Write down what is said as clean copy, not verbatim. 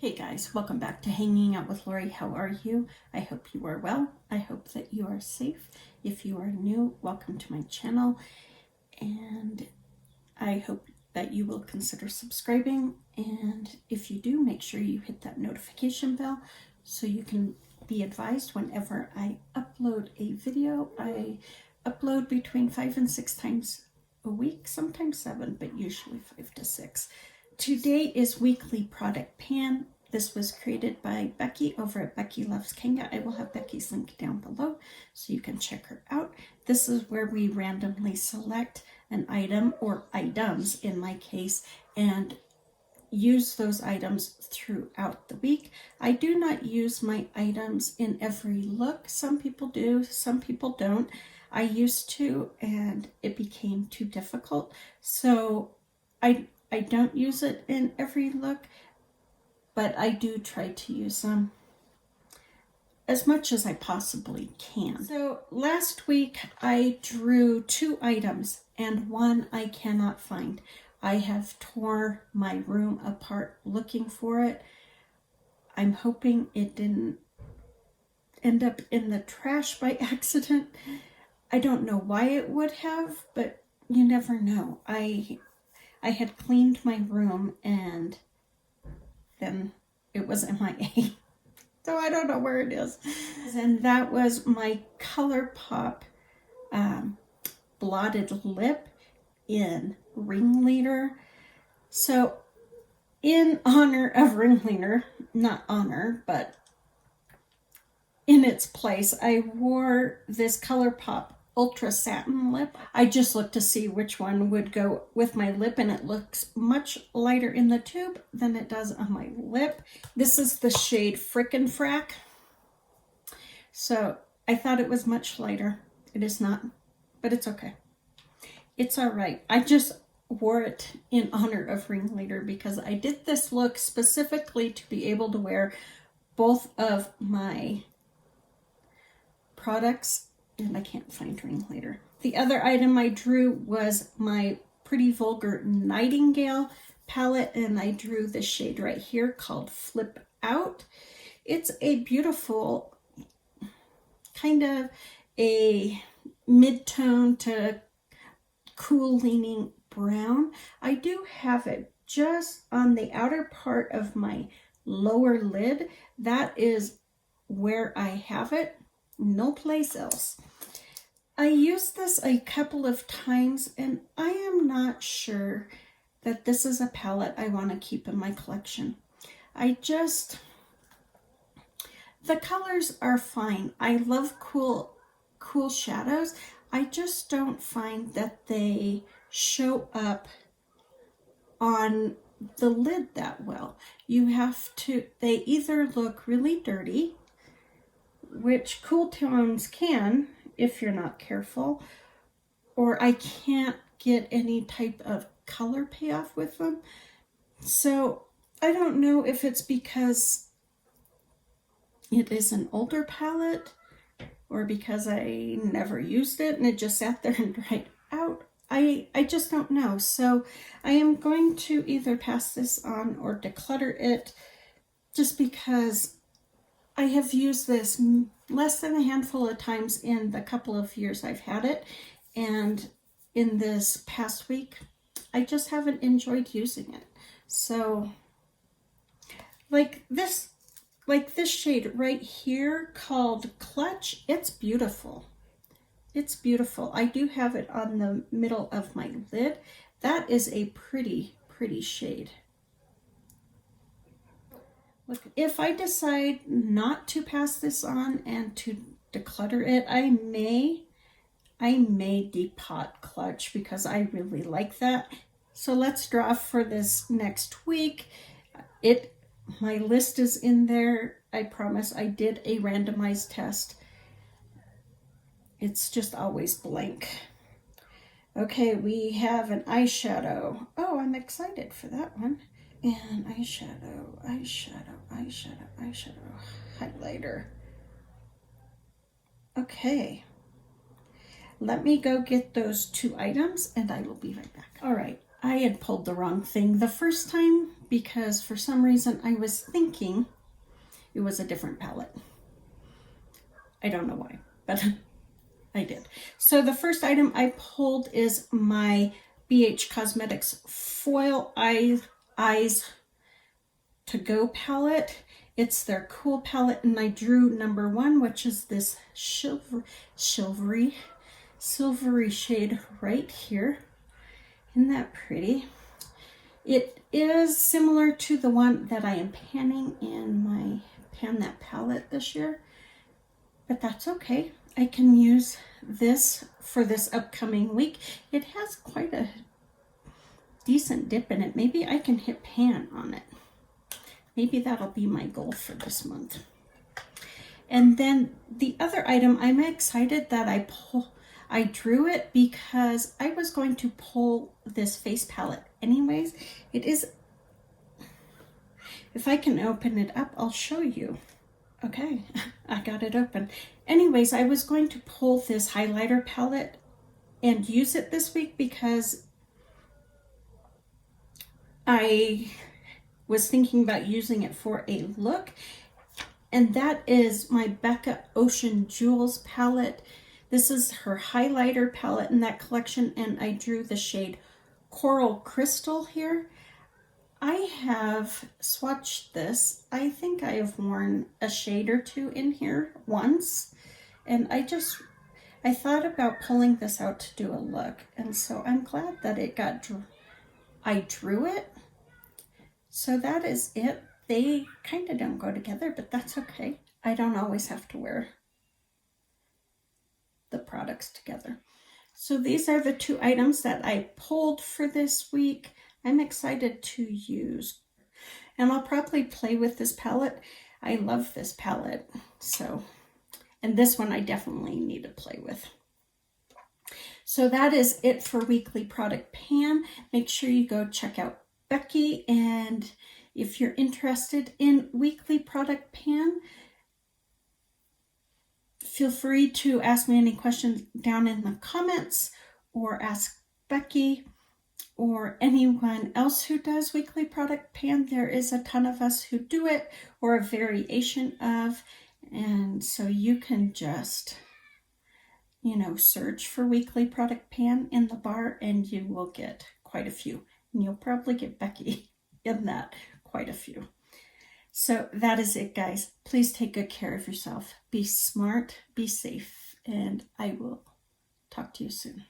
Hey guys, welcome back to Hanging Out with Lori. How are you? I hope you are well. I hope that you are safe. If you are new, welcome to my channel. And I hope that you will consider subscribing. And if you do, make sure you hit that notification bell so you can be advised whenever I upload a video. I upload between 5 and 6 times a week, sometimes 7, but usually 5 to 6. Today is weekly product pan. This was created by Becca over at Becky Loves Kanga. I will have Becky's link down below so you can check her out. This is where we randomly select an item or items in my case and use those items throughout the week. I do not use my items in every look. Some people do, some people don't. I used to and it became too difficult. So I don't use it in every look, but I do try to use them as much as I possibly can. So last week I drew 2 items and one I cannot find. I have tore my room apart looking for it. I'm hoping it didn't end up in the trash by accident. I don't know why it would have, but you never know. I had cleaned my room and then it was MIA. So I don't know where it is. And that was my ColourPop blotted lip in Ringleader. So in honor of Ringleader, not honor, but in its place, I wore this ColourPop Ultra Satin lip. I just looked to see which one would go with my lip, and it looks much lighter in the tube than it does on my lip. This is the shade Frickin' Frack. So I thought it was much lighter. It is not, but it's okay. It's all right. I just wore it in honor of Ringleader because I did this look specifically to be able to wear both of my products, and I can't find Ringleader. The other item I drew was my Pretty Vulgar Nightingale palette, and I drew the shade right here called Flip Out. It's a beautiful kind of a mid-tone to cool leaning brown. I do have it just on the outer part of my lower lid. That is where I have it. No place else. I used this a couple of times and I am not sure that this is a palette I want to keep in my collection. The colors are fine. I love cool shadows. I just don't find that they show up on the lid that well. They either look really dirty, which cool tones can if you're not careful, or I can't get any type of color payoff with them. So I don't know if it's because it is an older palette or because I never used it and it just sat there and dried out. I just don't know. So I am going to either pass this on or declutter it just because I have used this less than a handful of times in the couple of years I've had it, and in this past week I just haven't enjoyed using it. So like this shade right here called Clutch, it's beautiful. It's beautiful. I do have it on the middle of my lid. That is a pretty shade. Look, if I decide not to pass this on and to declutter it, I may depot Clutch because I really like that. So let's draw for this next week. My list is in there. I promise I did a randomized test. It's just always blank. Okay, we have an eyeshadow. Oh, I'm excited for that one. And eyeshadow, highlighter. Okay, let me go get those 2 items and I will be right back. All right, I had pulled the wrong thing the first time, because for some reason I was thinking it was a different palette. I don't know why, but I did. So the first item I pulled is my BH Cosmetics Foil Eyes To Go palette. It's their Cool palette, and I drew number 1, which is this silvery shade right here. Isn't that pretty? It is similar to the one that I am panning in my Pan That palette this year, but that's okay. I can use this for this upcoming week. It has quite a decent dip in it. Maybe I can hit pan on it. Maybe that'll be my goal for this month. And then the other item, I'm excited that I drew it because I was going to pull this face palette anyways. It is, if I can open it up, I'll show you. Okay, I got it open. Anyways, I was going to pull this highlighter palette and use it this week because I was thinking about using it for a look, and that is my Becca Ocean Jewels palette. This is her highlighter palette in that collection, and I drew the shade Coral Crystal here. I have swatched this. I think I have worn a shade or two in here once, and I thought about pulling this out to do a look, and so I'm glad that I drew it. So that is it. They kind of don't go together, but that's okay. I don't always have to wear the products together. So these are the 2 items that I pulled for this week. I'm excited to use, and I'll probably play with this palette. I love this palette. So, and this one I definitely need to play with. So that is it for Weekly Product Pan. Make sure you go check out Becky, and if you're interested in Weekly Product Pan, feel free to ask me any questions down in the comments, or ask Becky or anyone else who does Weekly Product Pan. There is a ton of us who do it, or a variation of, and so you can just, search for Weekly Product Pan in the bar and you will get quite a few. And you'll probably get Becky in that, quite a few. So that is it, guys. Please take good care of yourself. Be smart, be safe, and I will talk to you soon.